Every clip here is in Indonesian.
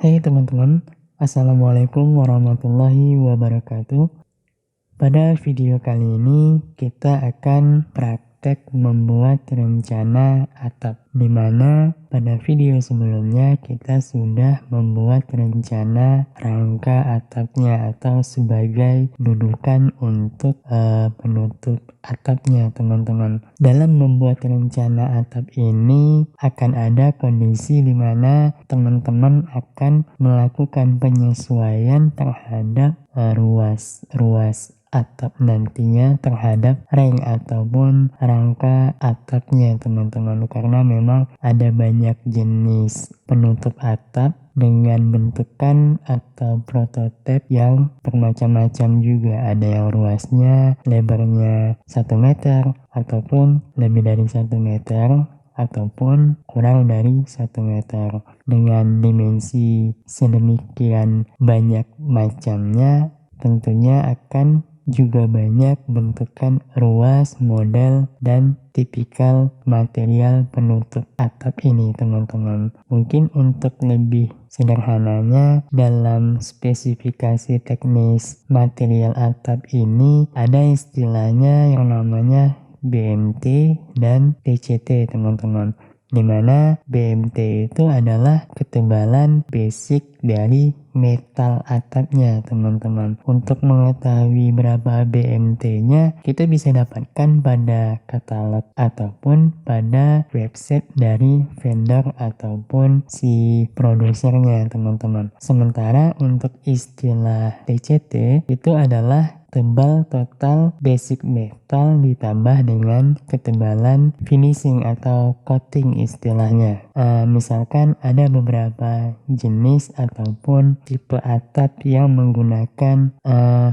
Hai teman-teman, Assalamualaikum warahmatullahi wabarakatuh. Pada video kali ini kita akan praktek membuat rencana atap, di mana pada video sebelumnya kita sudah membuat rencana rangka atapnya atau sebagai dudukan untuk penutup atapnya teman-teman. Dalam membuat rencana atap ini akan ada kondisi di mana teman-teman akan melakukan penyesuaian terhadap ruas atap nantinya terhadap ring ataupun rangka atapnya teman-teman, karena memang ada banyak jenis penutup atap dengan bentukan atau prototipe yang bermacam-macam juga. Ada yang ruasnya lebarnya 1 meter ataupun lebih dari 1 meter ataupun kurang dari 1 meter. Dengan dimensi sedemikian banyak macamnya, tentunya akan juga banyak bentukan ruas, model, dan tipikal material penutup atap ini teman-teman. Mungkin untuk lebih sederhananya, dalam spesifikasi teknis material atap ini ada istilahnya yang namanya BMT dan TCT teman-teman, dimana BMT itu adalah ketebalan basic dari metal atapnya teman-teman. Untuk mengetahui berapa BMT-nya, kita bisa dapatkan pada katalog ataupun pada website dari vendor ataupun si produsernya teman-teman. Sementara untuk istilah TCT itu adalah tebal total basic metal ditambah dengan ketebalan finishing atau coating istilahnya. Misalkan ada beberapa jenis ataupun tipe atap yang menggunakan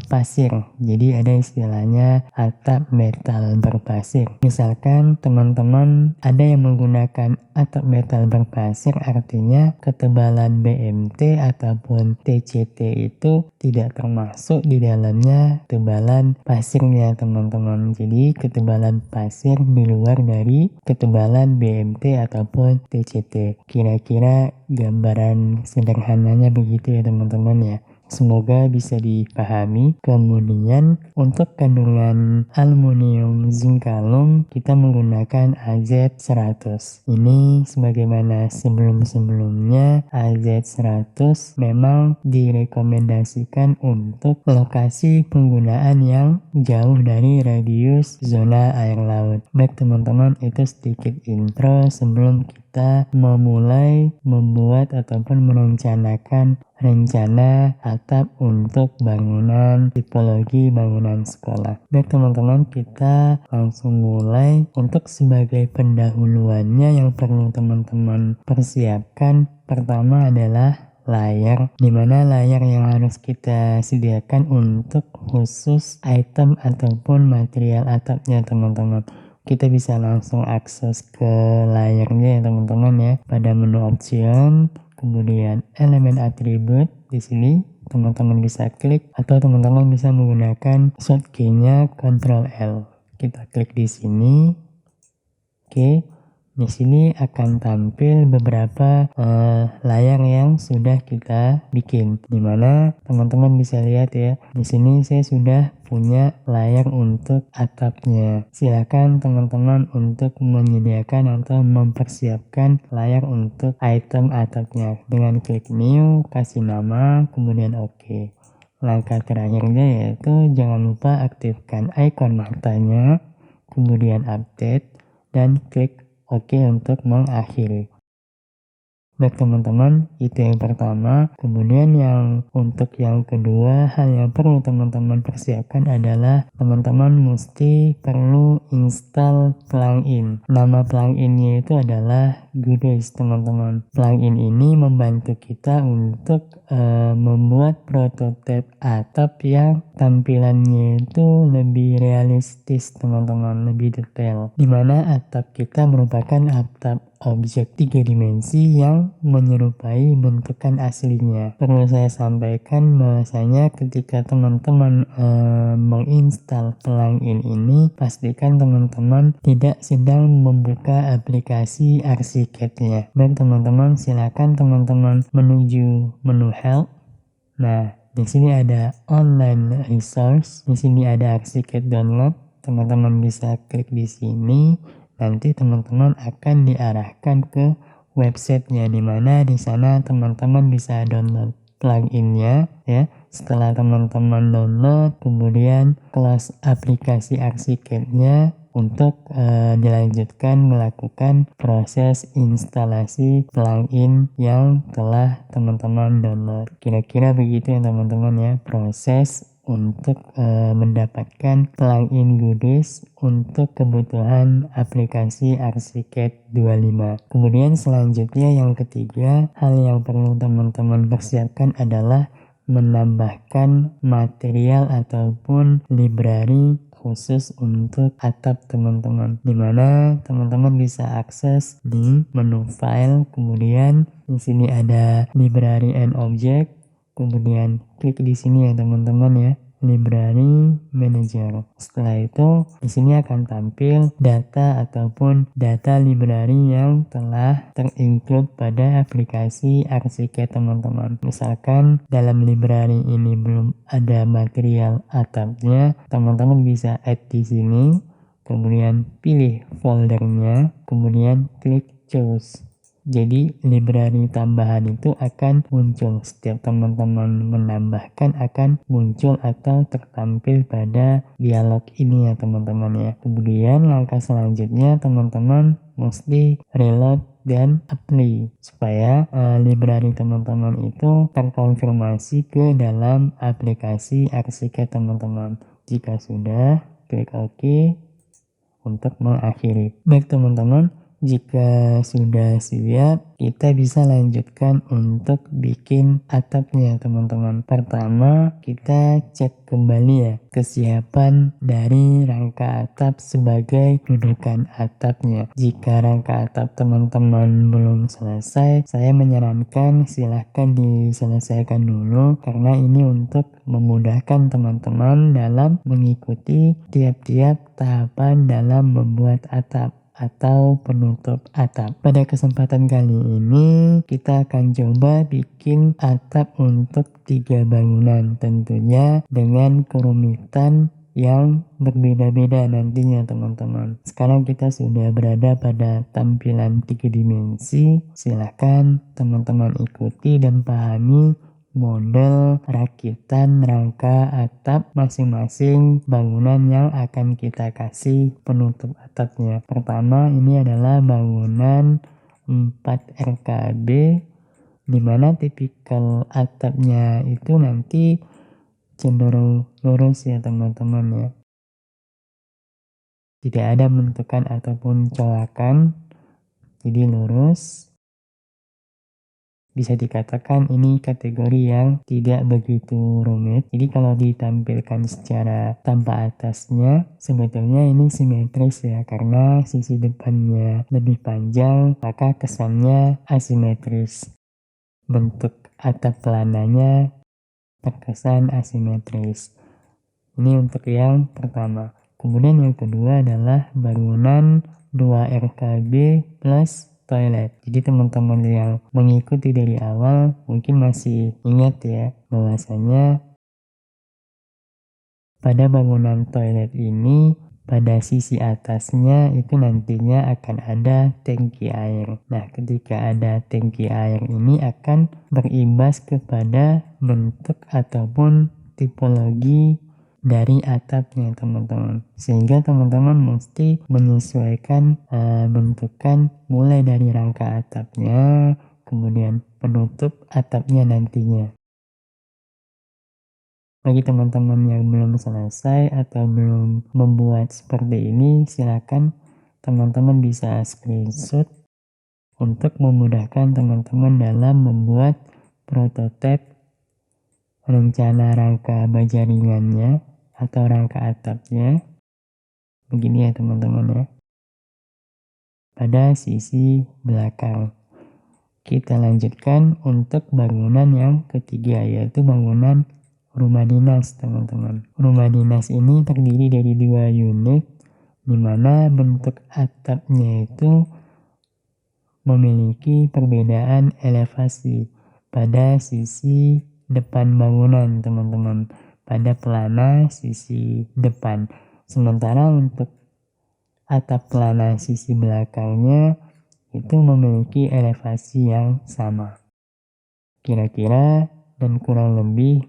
pasir. Jadi ada istilahnya atap metal berpasir. Misalkan teman-teman ada yang menggunakan atap metal berpasir, artinya ketebalan BMT ataupun TCT itu tidak termasuk di dalamnya ketebalan pasirnya teman-teman. Jadi ketebalan pasir di luar dari ketebalan BMT ataupun TCT. Kira-kira gambaran sederhananya begitu ya teman-teman ya. Semoga bisa dipahami. Kemudian untuk kandungan aluminium zinc kalum kita menggunakan AZ100. Ini sebagaimana sebelum-sebelumnya, AZ100 memang direkomendasikan untuk lokasi penggunaan yang jauh dari radius zona air laut. Baik teman-teman, itu sedikit intro sebelum kita memulai membuat ataupun merencanakan rencana atap untuk bangunan tipologi bangunan sekolah. Baik teman-teman, kita langsung mulai. Untuk sebagai pendahuluannya yang perlu teman-teman persiapkan, pertama adalah layar, dimana layar yang harus kita sediakan untuk khusus item ataupun material atapnya teman-teman. Kita bisa langsung akses ke layarnya ya teman-teman ya, pada menu option, kemudian elemen atribut. Di sini teman-teman bisa klik atau teman-teman bisa menggunakan shortcut-nya Ctrl L. Kita klik di sini. Oke. Di sini akan tampil beberapa layar yang sudah kita bikin, dimana teman-teman bisa lihat ya. Di sini saya sudah punya layar untuk atapnya. Silakan teman-teman untuk menyediakan atau mempersiapkan layar untuk item atapnya dengan klik new, kasih nama, kemudian oke. Langkah terakhirnya yaitu jangan lupa aktifkan icon matanya, kemudian update, dan klik oke untuk mengakhiri. Baik teman-teman, itu yang pertama. Kemudian untuk yang kedua, hal yang perlu teman-teman persiapkan adalah teman-teman mesti perlu install plugin. Nama pluginnya itu adalah Goodies teman-teman. Plugin ini membantu kita untuk membuat prototipe atap yang tampilannya itu lebih realistis teman-teman, lebih detail, dimana atap kita merupakan atap objek 3 dimensi yang menyerupai bentukan aslinya. Perlu saya sampaikan bahwasanya ketika teman-teman menginstal plugin ini, pastikan teman-teman tidak sedang membuka aplikasi RC Archicad-nya. Baik teman-teman, silakan teman-teman menuju menu help. Nah, di sini ada online resource, di sini ada Archicad download. Teman-teman bisa klik di sini, nanti teman-teman akan diarahkan ke websitenya, di mana di sana teman-teman bisa download pluginnya ya. Setelah teman-teman download, kemudian kelas aplikasi Archicad-nya untuk dilanjutkan melakukan proses instalasi plugin yang telah teman-teman download. Kira-kira begitu ya teman-teman ya, proses untuk mendapatkan plugin goodies untuk kebutuhan aplikasi Archicad 25. Kemudian selanjutnya yang ketiga, hal yang perlu teman-teman persiapkan adalah menambahkan material ataupun library khusus untuk atap teman-teman, dimana teman-teman bisa akses di menu file, kemudian di sini ada library and object, kemudian klik di sini ya teman-teman ya, library manager. Setelah itu di sini akan tampil data ataupun data library yang telah terinclude pada aplikasi Archicad teman-teman. Misalkan dalam library ini belum ada material atapnya, teman-teman bisa add di sini, kemudian pilih foldernya, kemudian klik choose. Jadi library tambahan itu akan muncul setiap teman-teman menambahkan, akan muncul atau tertampil pada dialog ini ya teman-teman ya. Kemudian langkah selanjutnya teman-teman mesti reload dan apply supaya library teman-teman itu terkonfirmasi ke dalam aplikasi Archicad teman-teman. Jika sudah, klik OK untuk mengakhiri. Baik teman-teman, jika sudah siap, kita bisa lanjutkan untuk bikin atapnya teman-teman. Pertama, kita cek kembali ya kesiapan dari rangka atap sebagai dudukan atapnya. Jika rangka atap teman-teman belum selesai, saya menyarankan silahkan diselesaikan dulu, karena ini untuk memudahkan teman-teman dalam mengikuti tiap-tiap tahapan dalam membuat atap atau penutup atap. Pada kesempatan kali ini kita akan coba bikin atap untuk 3 bangunan, tentunya dengan kerumitan yang berbeda-beda nantinya teman-teman. Sekarang kita sudah berada pada tampilan 3 dimensi. Silahkan teman-teman ikuti dan pahami model rakitan rangka atap masing-masing bangunan yang akan kita kasih penutup atapnya. Pertama, ini adalah bangunan 4 RKB, dimana tipikal atapnya itu nanti cenderung lurus ya teman-teman ya. Tidak ada bentukan ataupun colakan, jadi lurus. Bisa dikatakan ini kategori yang tidak begitu rumit. Jadi kalau ditampilkan secara tanpa atasnya, sebetulnya ini simetris ya, karena sisi depannya lebih panjang, maka kesannya asimetris. Bentuk atap pelananya terkesan asimetris. Ini untuk yang pertama. Kemudian yang kedua adalah bangunan 2 RKB plus toilet. Jadi teman-teman yang mengikuti dari awal mungkin masih ingat ya, bahwasanya pada bangunan toilet ini pada sisi atasnya itu nantinya akan ada tangki air. Nah, ketika ada tangki air ini akan berimbas kepada bentuk ataupun tipologi dari atapnya teman-teman, sehingga teman-teman mesti menyesuaikan bentukan mulai dari rangka atapnya, kemudian penutup atapnya nantinya. Bagi teman-teman yang belum selesai atau belum membuat seperti ini, silakan teman-teman bisa screenshot untuk memudahkan teman-teman dalam membuat prototipe rencana rangka baja ringannya atau rangka atapnya. Begini ya teman-teman ya. Pada sisi belakang. Kita lanjutkan untuk bangunan yang ketiga, yaitu bangunan rumah dinas teman-teman. Rumah dinas ini terdiri dari 2 unit, dimana bentuk atapnya itu memiliki perbedaan elevasi pada sisi depan bangunan, teman-teman, pada pelana sisi depan. Sementara untuk atap pelana sisi belakangnya itu memiliki elevasi yang sama. Kira-kira dan kurang lebih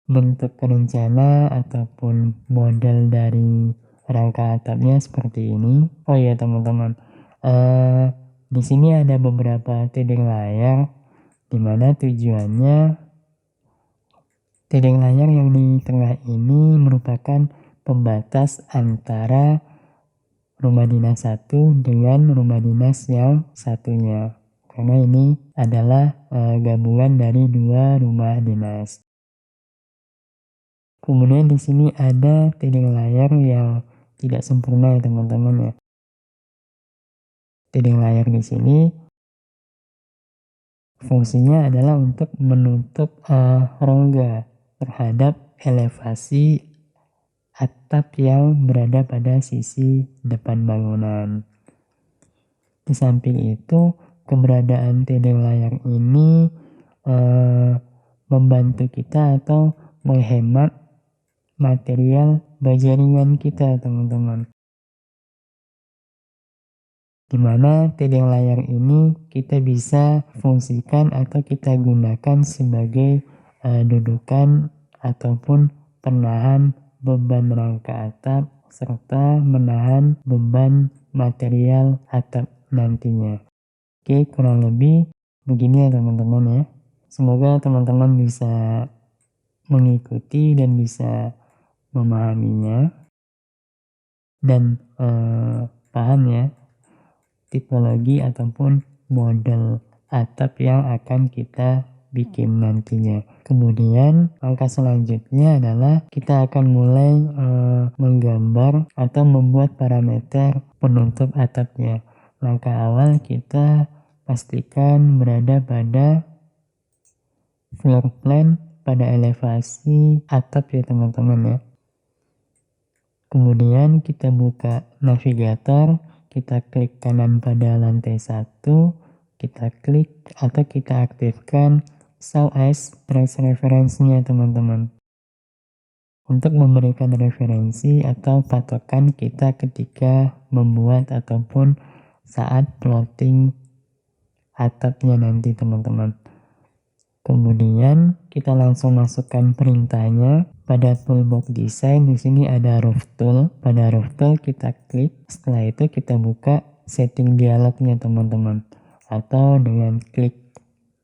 bentuk rencana ataupun model dari rangka atapnya seperti ini. Oh iya teman-teman, di sini ada beberapa titik layar, dimana tujuannya titik layar yang di tengah ini merupakan pembatas antara rumah dinas satu dengan rumah dinas yang satunya, karena ini adalah gabungan dari dua rumah dinas. Kemudian di sini ada titik layar yang tidak sempurna ya teman-teman ya. Titik layar di sini fungsinya adalah untuk menutup rongga terhadap elevasi atap yang berada pada sisi depan bangunan. Di samping itu, keberadaan titik layar ini membantu kita atau menghemat material baja ringan kita, teman-teman. Dimana titik layar ini kita bisa fungsikan atau kita gunakan sebagai dudukan ataupun penahan beban rangka atap serta menahan beban material atap nantinya. Oke, kurang lebih begini ya teman-teman ya. Semoga teman-teman bisa mengikuti dan bisa memahaminya dan paham ya tipologi ataupun model atap yang akan kita bikin nantinya. Kemudian langkah selanjutnya adalah kita akan mulai menggambar atau membuat parameter penutup atapnya. Langkah awal kita pastikan berada pada floor plan, pada elevasi atap ya teman-teman ya. Kemudian kita buka navigator, kita klik kanan pada lantai 1, kita klik atau kita aktifkan show as trace reference-nya teman-teman, untuk memberikan referensi atau patokan kita ketika membuat ataupun saat plotting atapnya nanti teman-teman. Kemudian kita langsung masukkan perintahnya pada toolbox design. Di sini ada roof tool. Pada roof tool kita klik. Setelah itu kita buka setting dialognya teman-teman. Atau dengan klik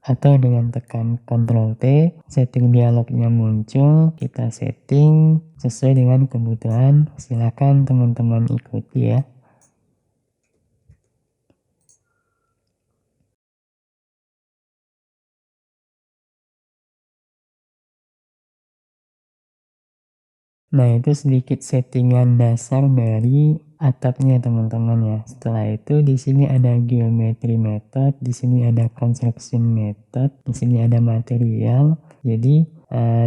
atau dengan tekan Ctrl T, setting dialognya muncul. Kita setting sesuai dengan kebutuhan. Silakan teman-teman ikuti ya. Nah, itu sedikit settingan dasar dari atapnya teman-teman ya. Setelah itu di sini ada geometry method, di sini ada construction method, di sini ada material. Jadi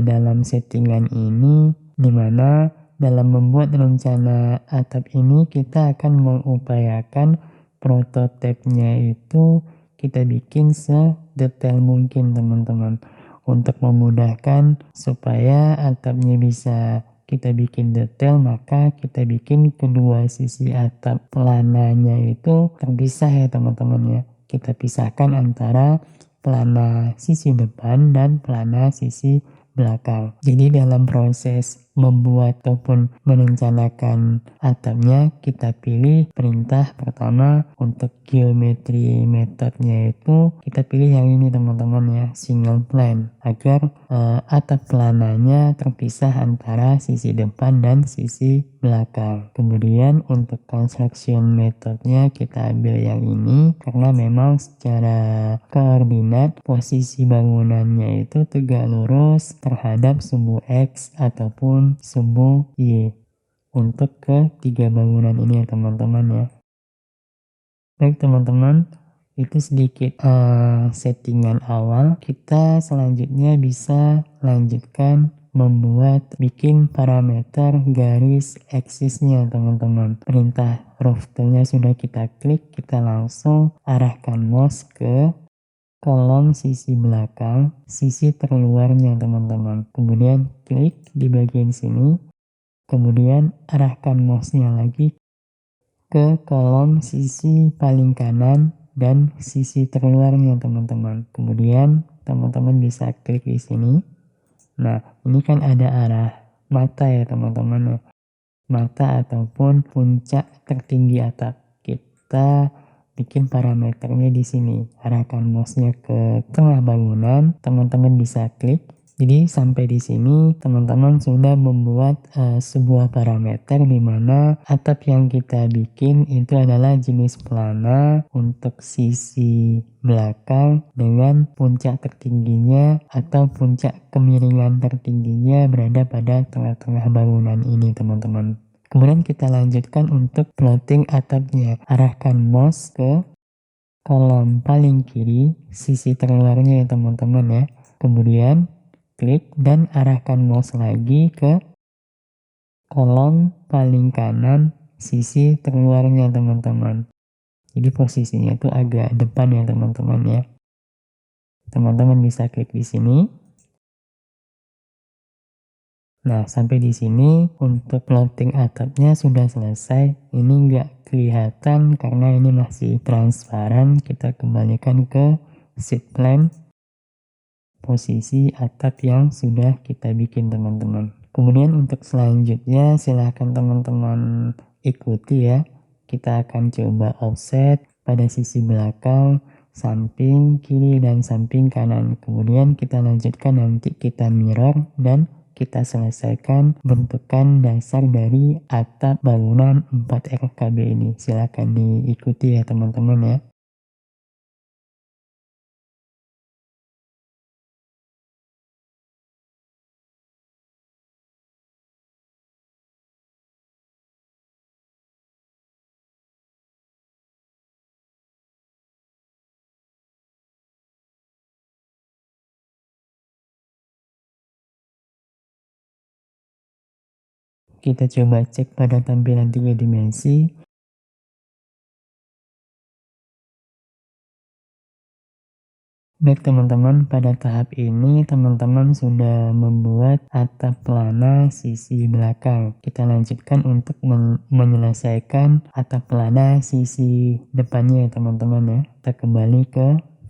dalam settingan ini dimana dalam membuat rencana atap ini kita akan mengupayakan prototipenya itu kita bikin sedetail mungkin teman-teman, untuk memudahkan supaya atapnya bisa kita bikin detail, maka kita bikin kedua sisi atap pelananya itu terpisah ya teman-teman ya. Kita pisahkan antara pelana sisi depan dan pelana sisi belakang. Jadi dalam proses membuat ataupun merencanakan atapnya, kita pilih perintah pertama untuk geometry metodnya itu kita pilih yang ini teman-teman ya, single plane, agar atap pelananya terpisah antara sisi depan dan sisi belakang. Kemudian untuk construction metodnya kita ambil yang ini karena memang secara koordinat posisi bangunannya itu tegak lurus terhadap sumbu X ataupun sumbu Y untuk ketiga bangunan ini ya teman-teman ya. Baik teman-teman, itu sedikit settingan awal. Kita selanjutnya bisa lanjutkan bikin parameter garis eksisnya teman-teman. Perintah roof toolnya sudah kita klik, kita langsung arahkan mouse ke kolom sisi belakang, sisi terluarnya teman-teman. Kemudian klik di bagian sini, kemudian arahkan mouse-nya lagi ke kolom sisi paling kanan dan sisi terluarnya teman-teman. Kemudian teman-teman bisa klik di sini. Nah, ini kan ada arah mata ya teman-teman ya. Mata ataupun puncak tertinggi atap. Kita bikin parameternya di sini. Arahkan mouse-nya ke tengah bangunan, teman-teman bisa klik. Jadi sampai di sini teman-teman sudah membuat sebuah parameter di mana atap yang kita bikin itu adalah jenis pelana untuk sisi belakang dengan puncak tertingginya atau puncak kemiringan tertingginya berada pada tengah-tengah bangunan ini teman-teman. Kemudian kita lanjutkan untuk plotting atapnya. Arahkan mouse ke kolom paling kiri sisi terluarnya ya teman-teman ya. Kemudian klik dan arahkan mouse lagi ke kolom paling kanan sisi terluarnya teman-teman. Jadi posisinya itu agak depan ya teman-teman ya. Teman-teman bisa klik di sini. Nah, sampai di sini untuk plotting atapnya sudah selesai. Ini nggak kelihatan karena ini masih transparan. Kita kembalikan ke sheet plan. Posisi atap yang sudah kita bikin teman-teman. Kemudian untuk selanjutnya silahkan teman-teman ikuti ya. Kita akan coba offset pada sisi belakang, samping kiri dan samping kanan. Kemudian kita lanjutkan nanti kita mirror dan kita selesaikan bentukan dasar dari atap bangunan 4 RKB ini. Silahkan diikuti ya teman-teman ya. Kita coba cek pada tampilan 3 dimensi. Baik teman-teman, pada tahap ini teman-teman sudah membuat atap pelana sisi belakang. Kita lanjutkan untuk menyelesaikan atap pelana sisi depannya ya teman-teman ya. Kita kembali ke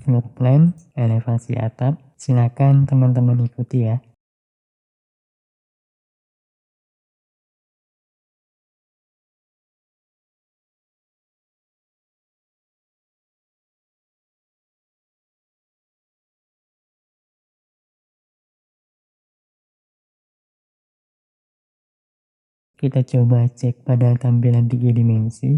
floor plan, elevasi atap. Silakan teman-teman ikuti ya. Kita coba cek pada tampilan 3 dimensi.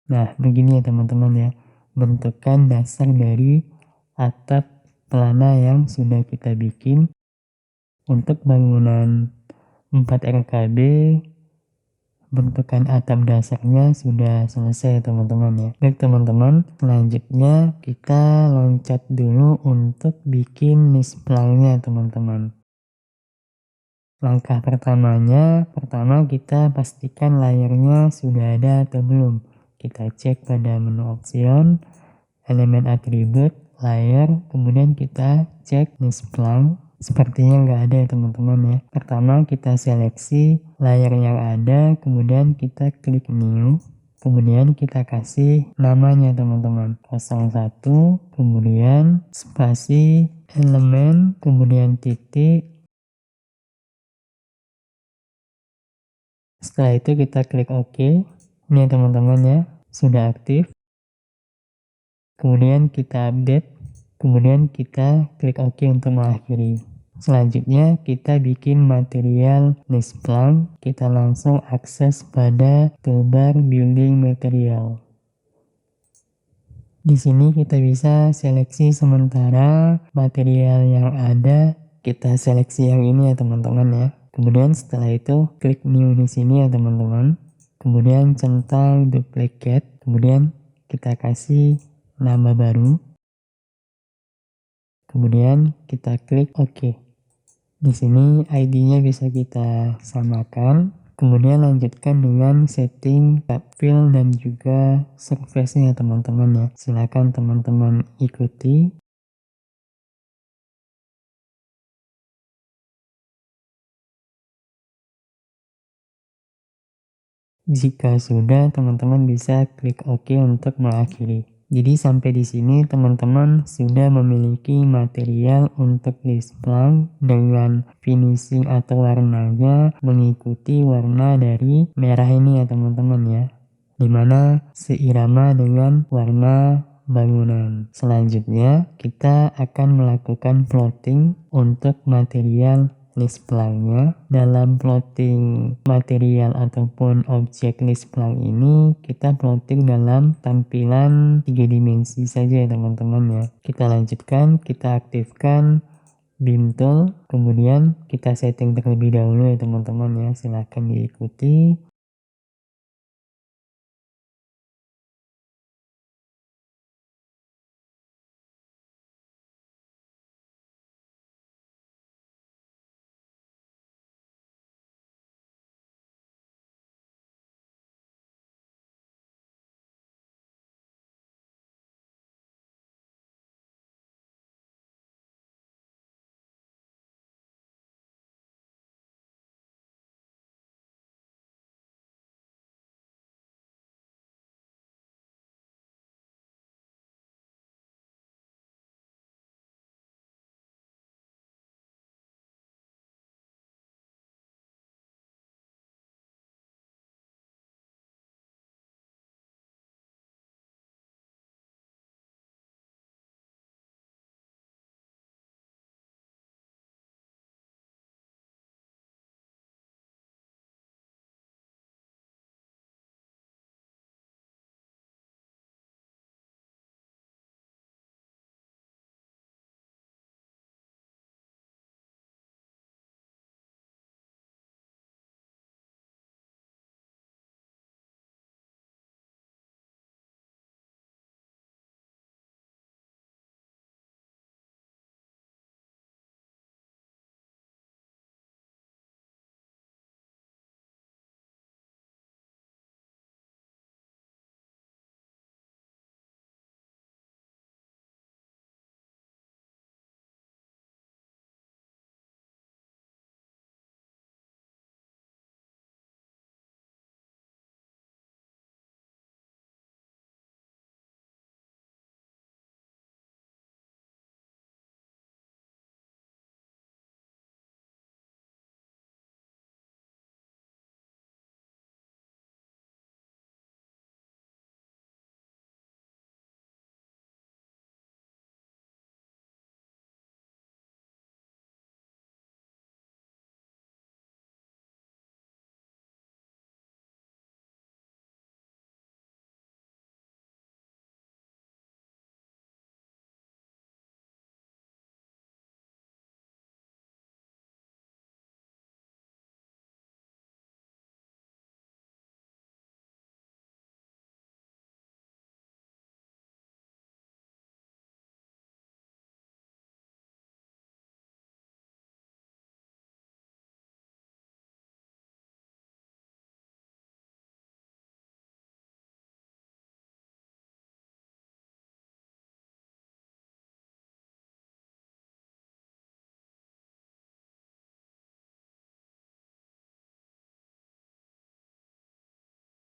Nah, begini ya teman-teman ya. Bentukan dasar dari atap pelana yang sudah kita bikin untuk bangunan 4 RKB. Bentukan atap dasarnya sudah selesai teman-teman ya. Baik teman-teman, selanjutnya kita loncat dulu untuk bikin nisplangnya teman-teman. Langkah pertamanya, kita pastikan layarnya sudah ada atau belum. Kita cek pada menu option, elemen atribut, layer, kemudian kita cek nisplang. Sepertinya nggak ada ya teman-teman ya. Pertama kita seleksi layar yang ada, kemudian kita klik new. Kemudian kita kasih namanya teman-teman 01, kemudian spasi, elemen, kemudian titik. Setelah itu kita klik OK. Ini teman-teman ya, sudah aktif. Kemudian kita update. Kemudian kita klik OK untuk mengakhiri. Selanjutnya kita bikin material nisplang. Kita langsung akses pada toolbar building material. Di sini kita bisa seleksi sementara material yang ada. Kita seleksi yang ini ya teman-teman ya. Kemudian setelah itu klik new di sini ya teman-teman. Kemudian centang duplicate. Kemudian kita kasih nama baru. Kemudian kita klik OK. Di sini ID-nya bisa kita samakan. Kemudian lanjutkan dengan setting tab fill dan juga surface-nya teman-teman ya. Silakan teman-teman ikuti. Jika sudah, teman-teman bisa klik OK untuk mengakhiri. Jadi sampai di sini teman-teman sudah memiliki material untuk list plank dengan finishing atau warnanya mengikuti warna dari merah ini ya teman-teman ya. Dimana seirama dengan warna bangunan. Selanjutnya kita akan melakukan plotting untuk material list planknya. Dalam plotting material ataupun objek list plank ini kita plotting dalam tampilan 3 dimensi saja ya teman-teman ya. Kita lanjutkan, kita aktifkan beam tool, kemudian kita setting terlebih dahulu ya teman-teman ya. Silahkan diikuti.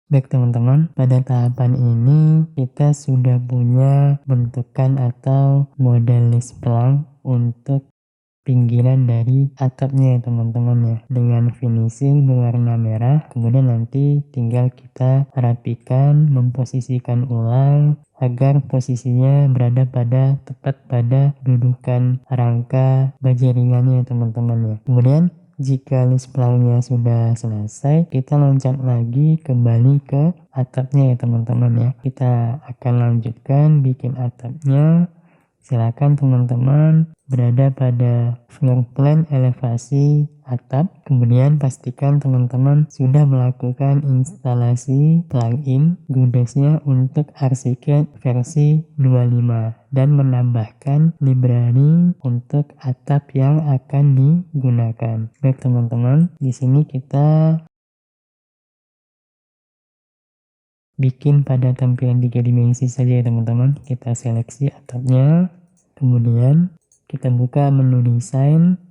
Baik teman-teman, pada tahapan ini kita sudah punya bentukan atau model list plank untuk pinggiran dari atapnya ya teman-teman ya, dengan finishing berwarna merah. Kemudian nanti tinggal kita rapikan, memposisikan ulang agar posisinya berada tepat pada dudukan rangka baja ringannya ya teman-teman ya. Kemudian jika list planknya sudah selesai, kita loncat lagi kembali ke atapnya ya teman-teman ya. Kita akan lanjutkan bikin atapnya. Silakan teman-teman berada pada floor plan elevasi atap, kemudian pastikan teman-teman sudah melakukan instalasi plugin Goodness-nya untuk ArchiCAD versi 25 dan menambahkan library untuk atap yang akan digunakan. Baik teman-teman, di sini kita bikin pada tampilan 3 dimensi saja ya teman-teman. Kita seleksi atapnya, kemudian kita buka menu desain,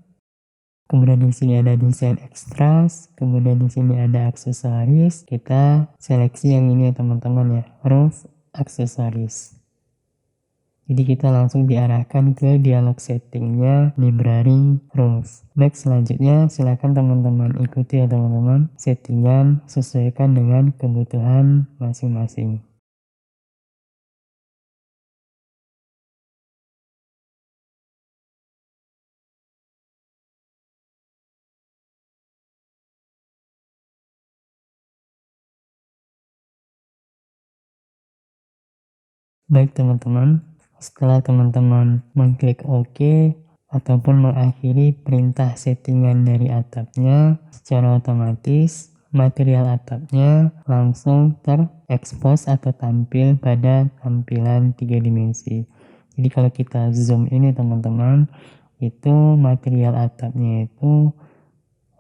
kemudian di sini ada desain extras, kemudian di sini ada aksesoris. Kita seleksi yang ini ya teman-teman ya, roof aksesoris. Jadi kita langsung diarahkan ke dialog settingnya library roof. Baik, selanjutnya silakan teman-teman ikuti ya teman-teman, settingan sesuaikan dengan kebutuhan masing-masing. Baik teman-teman, setelah teman-teman mengklik OK ataupun mengakhiri perintah settingan dari atapnya, secara otomatis material atapnya langsung terekspos atau tampil pada tampilan 3 dimensi. Jadi kalau kita zoom ini teman-teman, itu material atapnya itu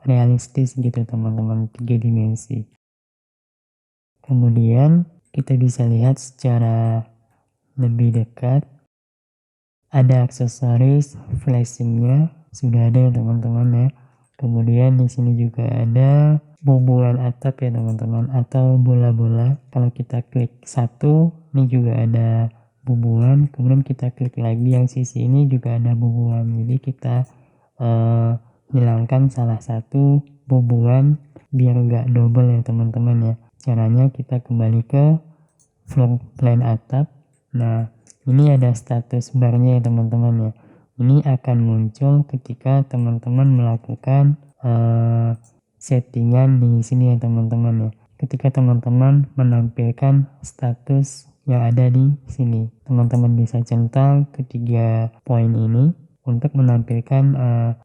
realistis gitu teman-teman, 3 dimensi. Kemudian kita bisa lihat secara lebih dekat, ada aksesoris flashingnya sudah ada ya teman-teman ya. Kemudian di sini juga ada bubuhan atap ya teman-teman, atau bola-bola. Kalau kita klik satu, ini juga ada bubuhan. Kemudian kita klik lagi yang sisi ini juga ada bubuhan. Jadi kita hilangkan salah satu bubuhan biar nggak double ya teman-teman ya. Caranya kita kembali ke floor plan atap. Nah, ini ada status barnya ya teman-teman ya. Ini akan muncul ketika teman-teman melakukan settingan di sini ya teman-teman ya. Ketika teman-teman menampilkan status yang ada di sini, teman-teman bisa centang ketiga poin ini untuk menampilkan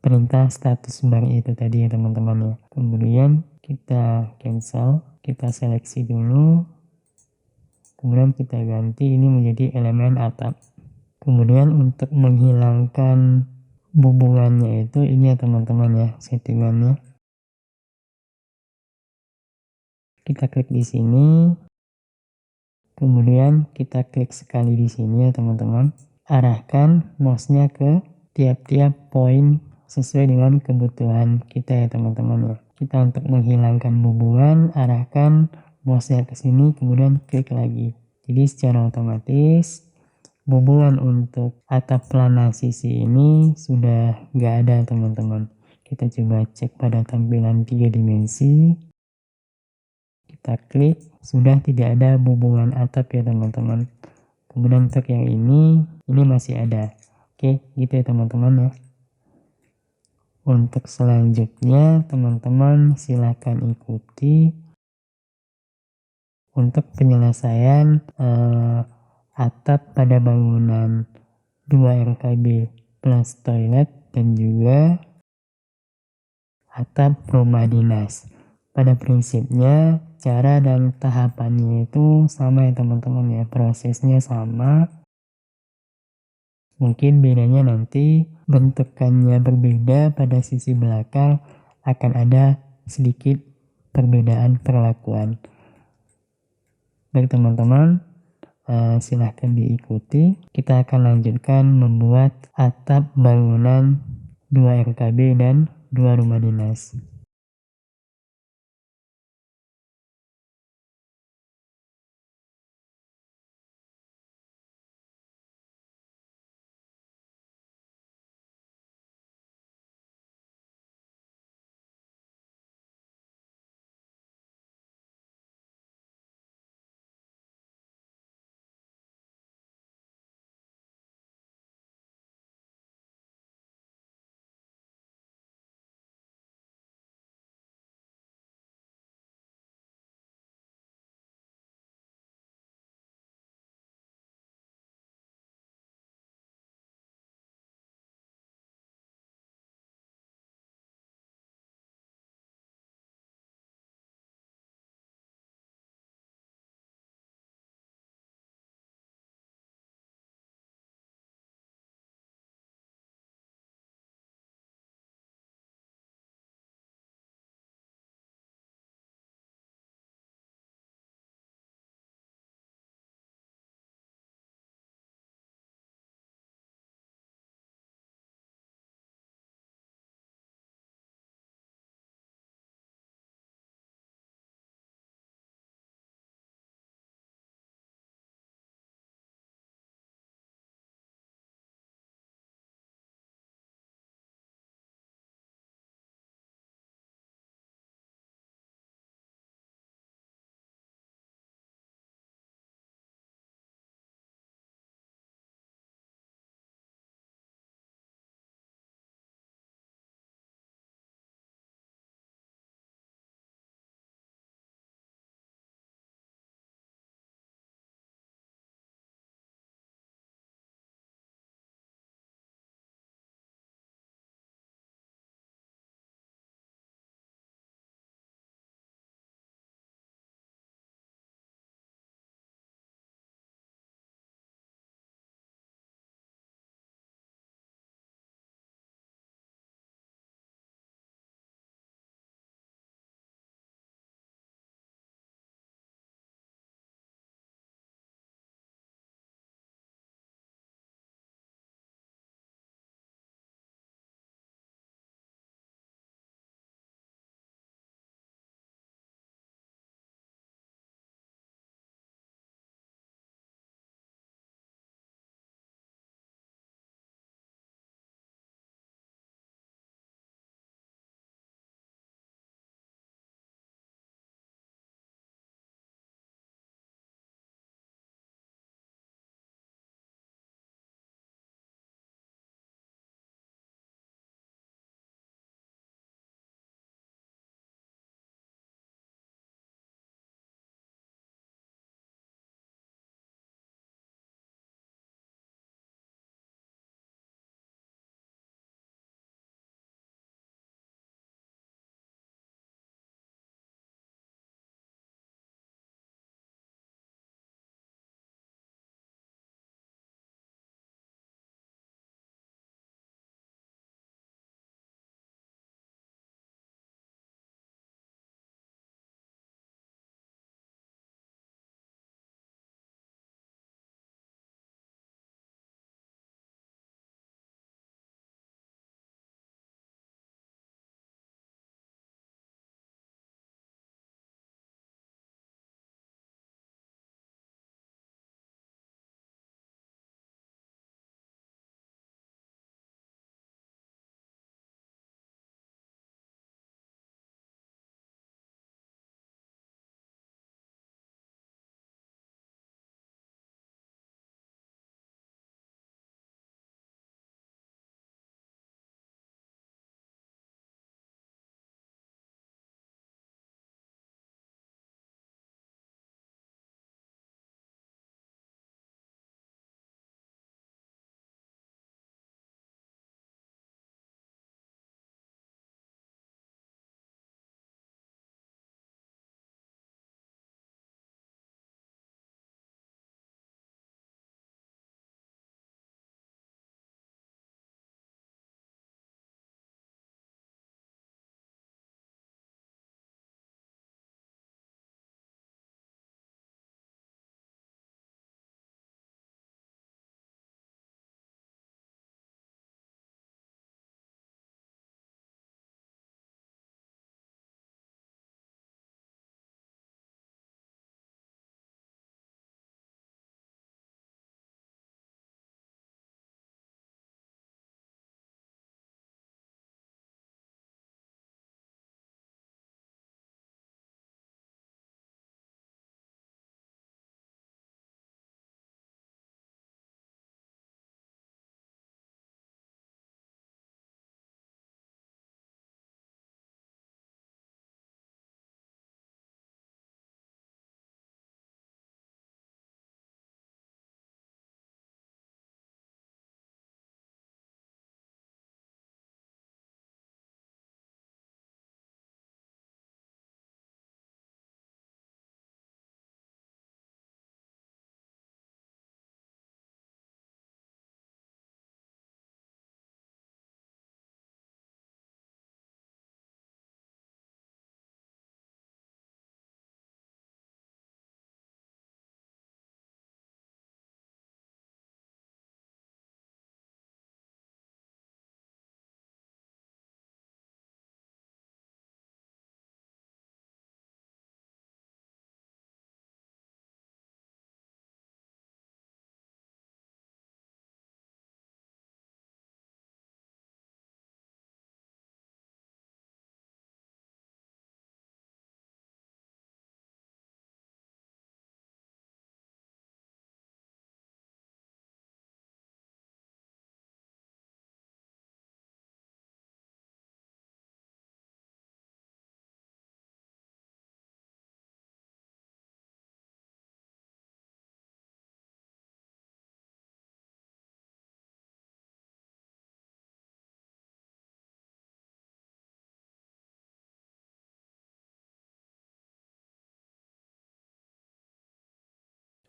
perintah status bar itu tadi ya teman-teman ya. Kemudian kita cancel, kita seleksi dulu. Kemudian kita ganti ini menjadi elemen atap. Kemudian untuk menghilangkan bubuhannya itu ini ya teman-teman ya, settingannya. Kita klik di sini. Kemudian kita klik sekali di sini ya teman-teman. Arahkan mouse-nya ke tiap-tiap poin sesuai dengan kebutuhan kita ya teman-teman ya. Kita untuk menghilangkan bubuhan, arahkan mouse-nya ke sini, kemudian klik lagi. Jadi secara otomatis bubuhan untuk atap pelana sisi ini sudah nggak ada teman-teman. Kita coba cek pada tampilan 3 dimensi. Kita klik, sudah tidak ada bubuhan atap ya teman-teman. Kemudian untuk yang ini masih ada. Oke, gitu ya teman-teman ya. Untuk selanjutnya teman-teman silahkan ikuti untuk penyelesaian atap pada bangunan 2 RKB plus toilet dan juga atap rumah dinas. Pada prinsipnya cara dan tahapannya itu sama ya teman-teman ya, prosesnya sama. Mungkin bedanya nanti bentukannya berbeda, pada sisi belakang akan ada sedikit perbedaan perlakuan. Baik teman-teman, silahkan diikuti. Kita akan lanjutkan membuat atap bangunan 2 RKB dan 2 rumah dinas.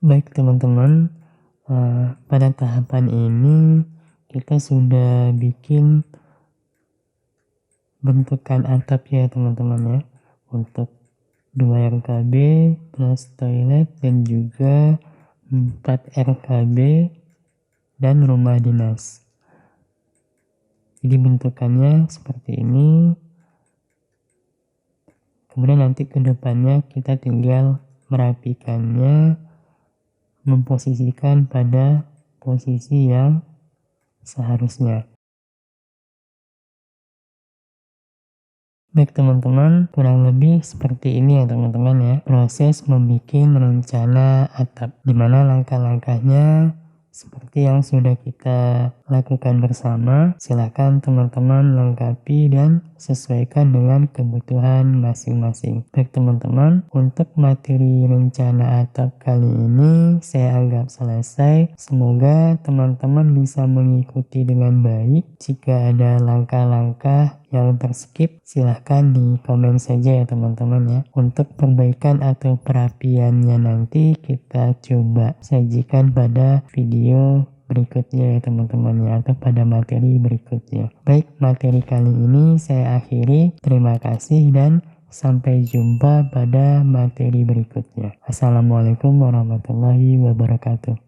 Baik teman-teman, pada tahapan ini kita sudah bikin bentukan atap ya teman-teman ya, untuk 2 RKB plus toilet dan juga 4 RKB dan rumah dinas. Jadi bentukannya seperti ini. Kemudian nanti ke depannya kita tinggal merapikannya, memposisikan pada posisi yang seharusnya. Baik teman-teman, kurang lebih seperti ini ya teman-teman ya, proses membuat rencana atap, dimana langkah-langkahnya seperti yang sudah kita lakukan bersama. Silahkan teman-teman lengkapi dan sesuaikan dengan kebutuhan masing-masing. Baik teman-teman, untuk materi rencana atap kali ini saya anggap selesai. Semoga teman-teman bisa mengikuti dengan baik. Jika ada langkah-langkah yang terskip, silahkan di komen saja ya teman-teman ya. Untuk perbaikan atau perapiannya nanti kita coba sajikan pada video berikutnya ya teman-teman ya, atau pada materi berikutnya. Baik, materi kali ini saya akhiri. Terima kasih dan sampai jumpa pada materi berikutnya. Assalamualaikum warahmatullahi wabarakatuh.